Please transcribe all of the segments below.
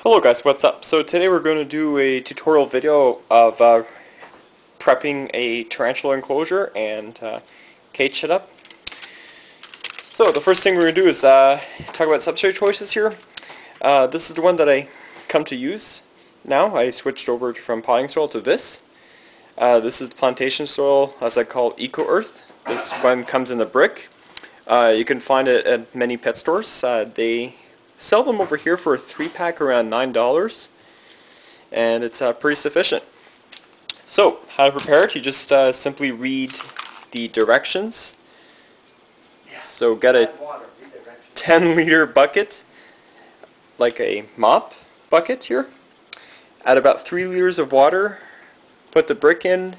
Hello guys, what's up? So today we're going to do a tutorial video of prepping a tarantula enclosure and cage setup. So the first thing we're going to do is talk about substrate choices here. This is the one that I come to use now. I switched over from potting soil to this. This is the plantation soil, as I call Eco-Earth. This one comes in a brick. You can find it at many pet stores. They sell them over here for a 3-pack around $9, and it's pretty sufficient. So, how to prepare it? You just simply read the directions. So get a 10-liter bucket, like a mop bucket here. Add about 3 liters of water, put the brick in,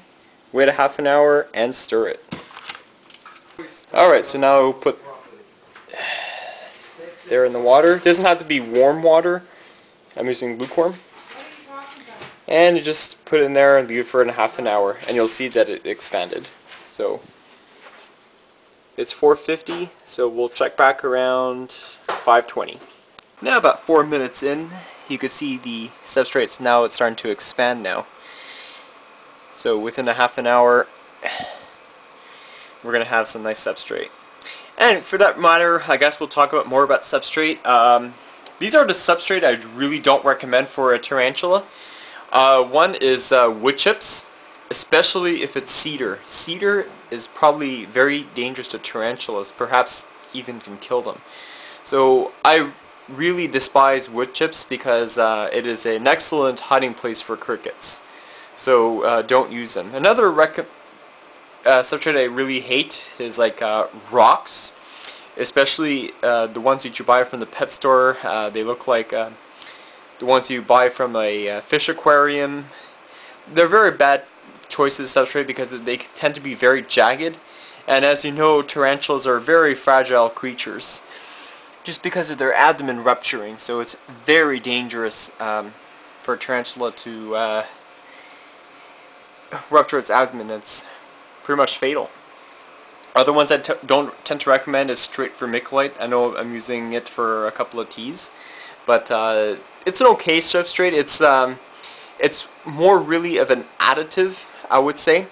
wait a half an hour, and stir it. Alright, so now put there in the water. It doesn't have to be warm water. I'm using lukewarm. And you just put it in there and leave it for half an hour, and you'll see that it expanded. So it's 450, so we'll check back around 520. Now about 4 minutes in, you can see the substrates now, it's starting to expand now. So within a half an hour, we're going to have some nice substrate. And for that matter, I guess we'll talk more about substrate. These are the substrate I really don't recommend for a tarantula. One is wood chips, especially if it's cedar. Cedar is probably very dangerous to tarantulas, perhaps even can kill them. So I really despise wood chips because it is an excellent hiding place for crickets. So don't use them. Another substrate I really hate is like rocks, especially the ones that you buy from the pet store. They look like the ones you buy from a fish aquarium. They're very bad choices of substrate because they tend to be very jagged, and as you know, tarantulas are very fragile creatures just because of their abdomen rupturing, so it's very dangerous for a tarantula to rupture its abdomen. It's pretty much fatal. Other ones I don't tend to recommend is straight vermiculite. I know I'm using it for a couple of teas, but it's an okay substrate. It's more really of an additive, I would say,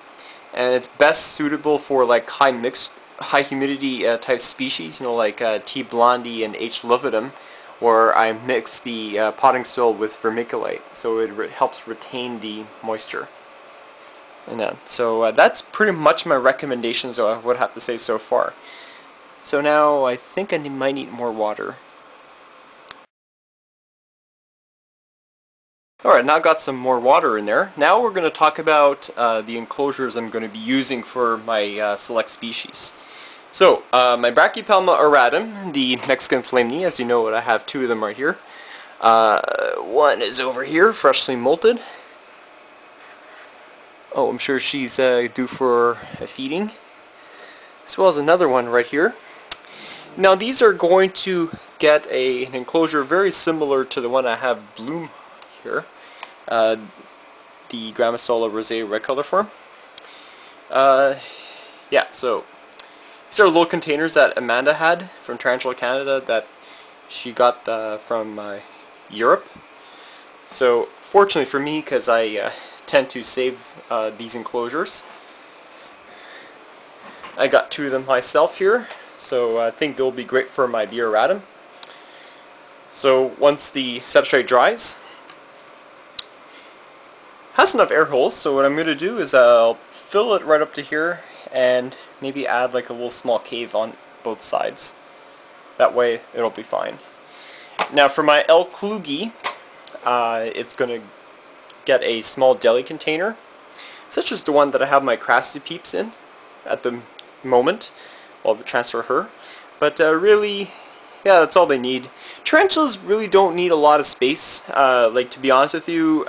and it's best suitable for like high humidity type species, you know, like T. blondie and H. luvidum, where I mix the potting soil with vermiculite, so it helps retain the moisture. So that's pretty much my recommendations I would have to say so far. So now I think I might need more water. Alright, now I've got some more water in there. Now we're going to talk about the enclosures I'm going to be using for my select species. So, my Brachypelma auratum, the Mexican flame knee, as you know, I have 2 of them right here. One is over here, freshly molted. Oh, I'm sure she's due for a feeding. As well as another one right here. Now these are going to get an enclosure very similar to the one I have bloom here. The Gramisola rosea red color form. Yeah, so these are little containers that Amanda had from Tarantula Canada that she got from Europe. So fortunately for me, because I tend to save these enclosures, I got 2 of them myself here, so I think they'll be great for my B. auratum. So once the substrate dries, has enough air holes, so what I'm going to do is I'll fill it right up to here and maybe add like a little small cave on both sides. That way it'll be fine. Now for my El Klugi, it's going to get a small deli container, such as the one that I have my Crassy Peeps in at the moment. I'll transfer her. But really, yeah, that's all they need. Tarantulas really don't need a lot of space. Like, to be honest with you,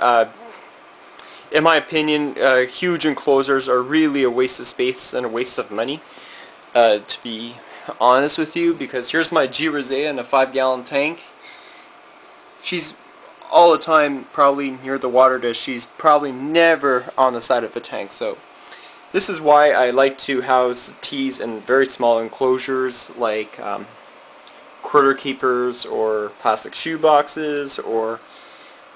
in my opinion, huge enclosures are really a waste of space and a waste of money, to be honest with you, because here's my G. rosea in a 5-gallon tank. She's all the time probably near the water dish. She's probably never on the side of a tank. So this is why I like to house teas in very small enclosures, like critter keepers or plastic shoe boxes, or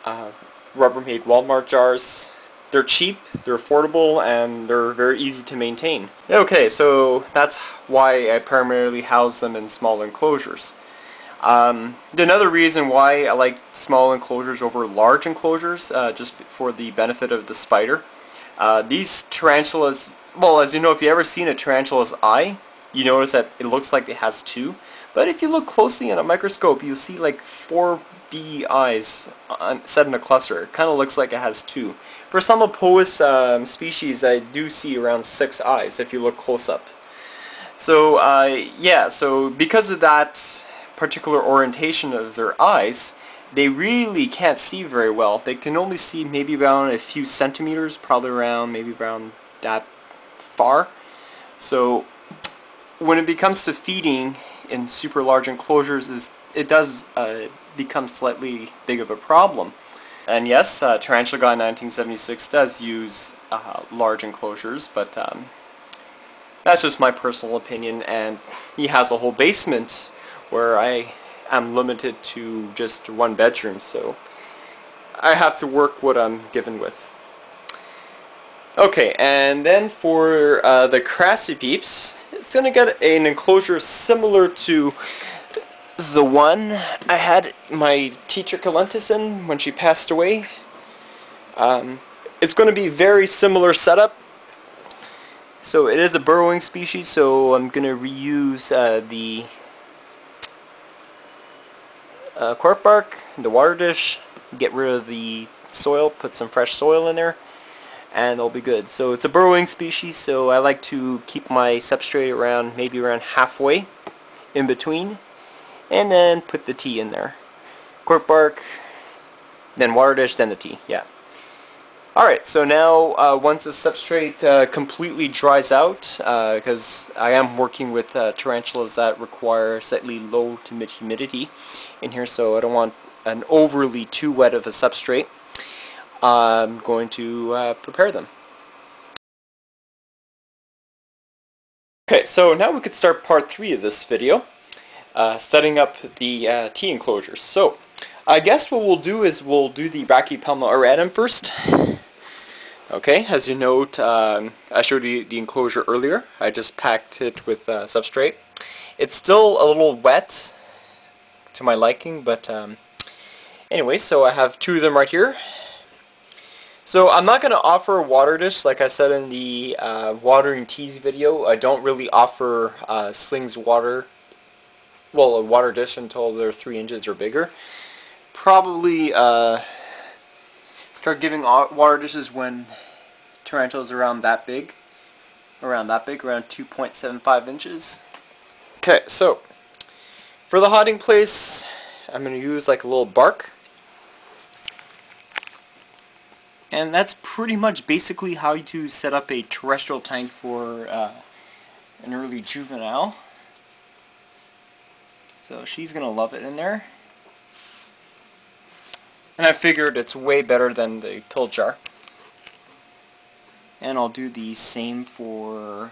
Rubbermaid Walmart jars. They're cheap, they're affordable, and they're very easy to maintain. Okay, so that's why I primarily house them in small enclosures. Another reason why I like small enclosures over large enclosures, just for the benefit of the spider. These tarantulas, well, as you know, if you ever seen a tarantula's eye, you notice that it looks like it has two. But if you look closely in a microscope, you'll see like 4 eyes set in a cluster. It kind of looks like it has two. For some Apois species, I do see around 6 eyes if you look close up. So yeah, so because of that particular orientation of their eyes, they really can't see very well. They can only see maybe around a few centimeters, probably around maybe around that far. So when it comes to feeding in super large enclosures, it does become slightly big of a problem. And yes, Tarantula Guy 1976 does use large enclosures, but that's just my personal opinion, and he has a whole basement where I am limited to just 1 bedroom, so I have to work what I'm given with. Okay, and then for the Crassy Peeps, it's going to get an enclosure similar to the one I had my teacher Calentis in when she passed away. It's going to be very similar setup. So it is a burrowing species, so I'm going to reuse the cork bark, the water dish, get rid of the soil, put some fresh soil in there, and they'll be good. So it's a burrowing species, so I like to keep my substrate around, maybe around halfway in between, and then put the tea in there. Cork bark, then water dish, then the tea, yeah. Alright, so now once the substrate completely dries out, because I am working with tarantulas that require slightly low to mid humidity in here, so I don't want an overly too wet of a substrate, I'm going to prepare them. Okay, so now we could start part 3 of this video, setting up the tea enclosures. So I guess what we'll do is we'll do the Brachypelma auratum first. Okay, as you note, I showed you the enclosure earlier. I just packed it with substrate. It's still a little wet to my liking, but anyway, so I have 2 of them right here. So I'm not going to offer a water dish, like I said in the watering teas video. I don't really offer slings water, well, a water dish until they're 3 inches or bigger. Probably start giving water dishes when tarantulas are around that big, around 2.75 inches. Okay, so for the hiding place, I'm going to use like a little bark. And that's pretty much basically how to set up a terrestrial tank for an early juvenile. So she's going to love it in there. And I figured it's way better than the pill jar. And I'll do the same for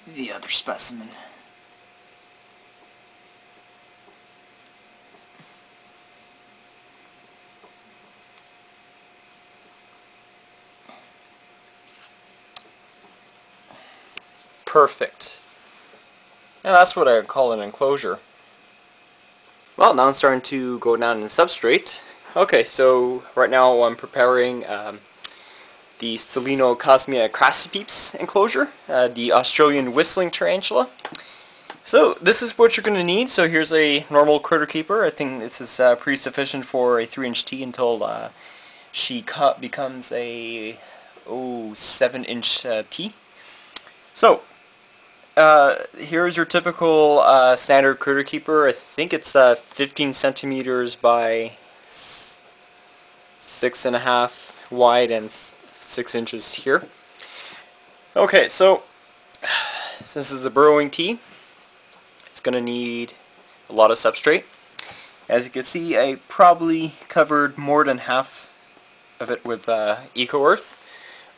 the other specimen. Perfect. And that's what I would call an enclosure. Well, now I'm starting to go down in substrate. Okay, so right now I'm preparing the Selenocosmia crassipeps enclosure, the Australian whistling tarantula. So this is what you're going to need. So here's a normal critter keeper. I think this is pretty sufficient for a 3-inch tea until she becomes a 7-inch tea. So here's your typical standard critter keeper. I think it's 15 centimeters by 6.5 wide and 6 inches here. Okay, so since this is a burrowing tea, it's going to need a lot of substrate. As you can see, I probably covered more than half of it with Eco Earth,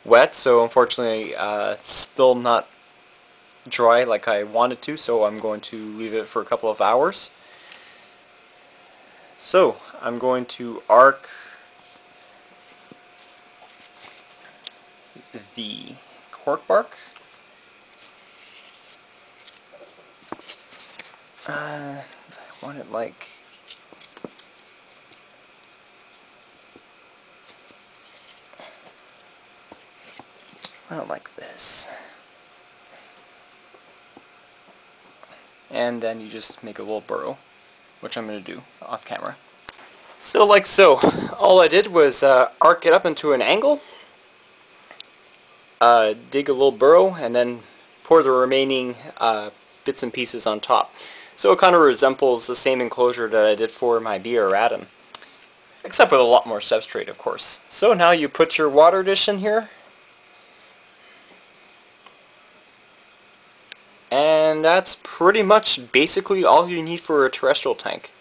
wet, so unfortunately it's still not dry like I wanted to, so I'm going to leave it for a couple of hours. So I'm going to arc the cork bark. I want it like this. And then you just make a little burrow, which I'm going to do off camera. So like so, all I did was arc it up into an angle, dig a little burrow, and then pour the remaining bits and pieces on top. So it kind of resembles the same enclosure that I did for my bee eratum, except with a lot more substrate, of course. So now you put your water dish in here, and that's pretty much basically all you need for a terrestrial tank.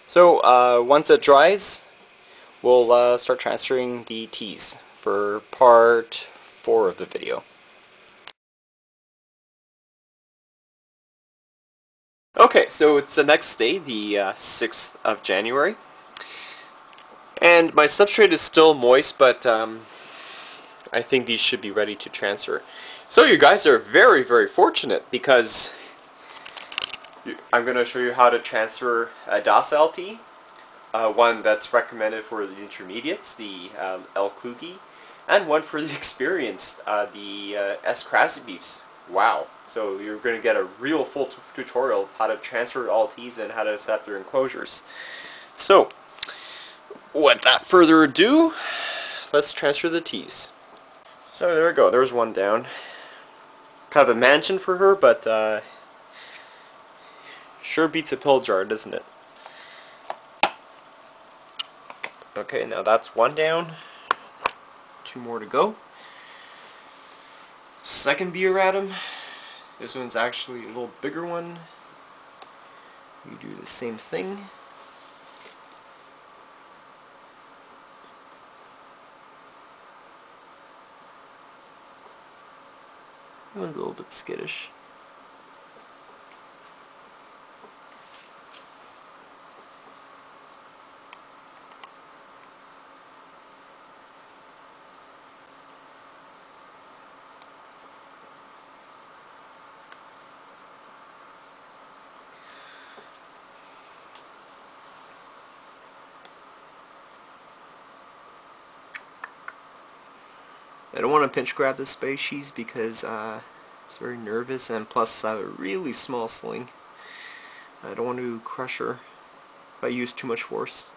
So once it dries, we'll start transferring the teas for part 4 of the video. Okay, so it's the next day, the 6th of January, and my substrate is still moist, but I think these should be ready to transfer. So you guys are very, very fortunate, because I'm going to show you how to transfer a docile tea, one that's recommended for the intermediates, the L. Klugi, and one for the experienced, the S. Crassibeeps. Wow. So you're going to get a real full tutorial of how to transfer all teas and how to set up their enclosures. So, without further ado, let's transfer the teas. So there we go, there's one down. Kind of a mansion for her, but sure beats a pill jar, doesn't it? Okay, now that's one down. 2 more to go. Second bee eratum. This one's actually a little bigger one. We do the same thing. That one's a little bit skittish. I don't want to pinch grab this species because it's very nervous, and plus I have a really small sling. I don't want to crush her if I use too much force.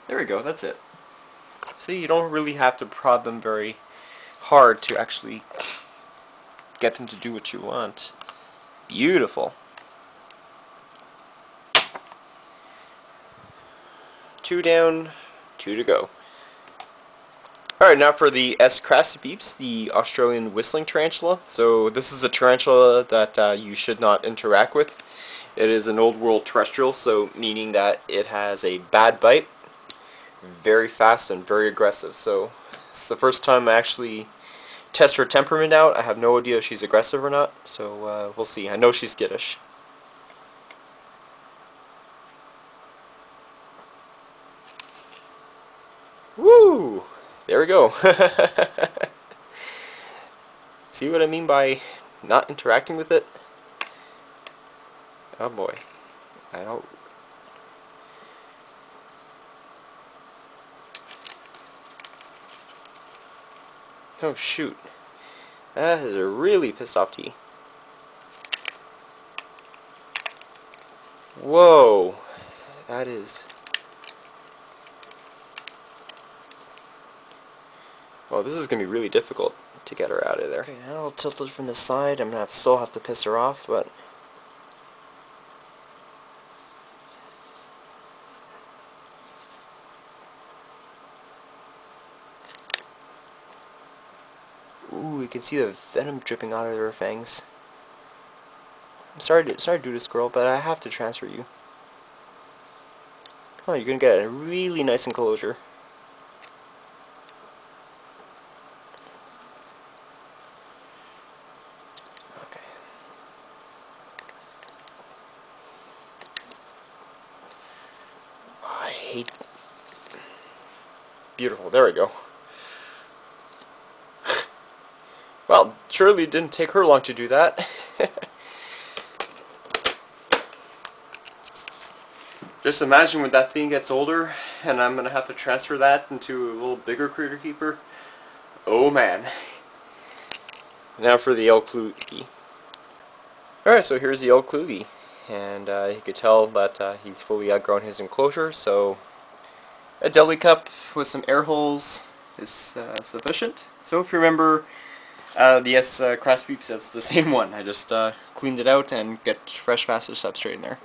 There we go, that's it. See, you don't really have to prod them very hard to actually get them to do what you want. Beautiful. 2 down, 2 to go. Alright, now for the S. Crassibeeps, the Australian whistling tarantula. So this is a tarantula that you should not interact with. It is an old world terrestrial, so meaning that it has a bad bite, very fast and very aggressive. So it's the first time I actually test her temperament out. I have no idea if she's aggressive or not, so we'll see. I know she's skittish. Woo! There we go. See what I mean by not interacting with it? Oh boy. I don't... Oh shoot. That is a really pissed off tea. Whoa. That is... Well, this is going to be really difficult to get her out of there. Okay, now I'll tilt it from the side. I'm going to still have to piss her off, but... Ooh, you can see the venom dripping out of her fangs. I'm sorry to do this, girl, but I have to transfer you. Come on, you're going to get a really nice enclosure. Beautiful, there we go. Well, surely it didn't take her long to do that. Just imagine when that thing gets older and I'm going to have to transfer that into a little bigger critter keeper. Oh man. Now for the Enclosure. Alright, so here's the Enclosure. And you could tell that he's fully outgrown his enclosure, so a deli cup with some air holes is sufficient. So if you remember the S cross beeps, that's the same one. I just cleaned it out and get fresh master substrate in there.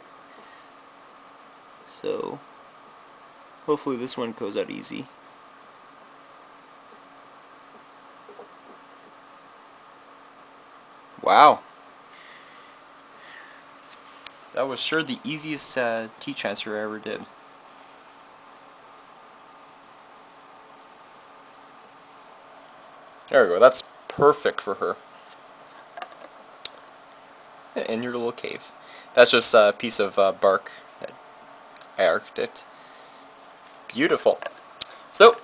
So hopefully this one goes out easy. Wow. That was sure the easiest tea transfer I ever did. There we go, that's perfect for her. In your little cave. That's just a piece of bark that I arced it. Beautiful. So,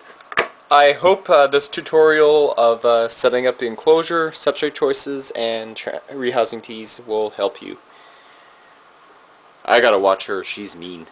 I hope this tutorial of setting up the enclosure, substrate choices, and rehousing teas will help you. I gotta watch her, she's mean.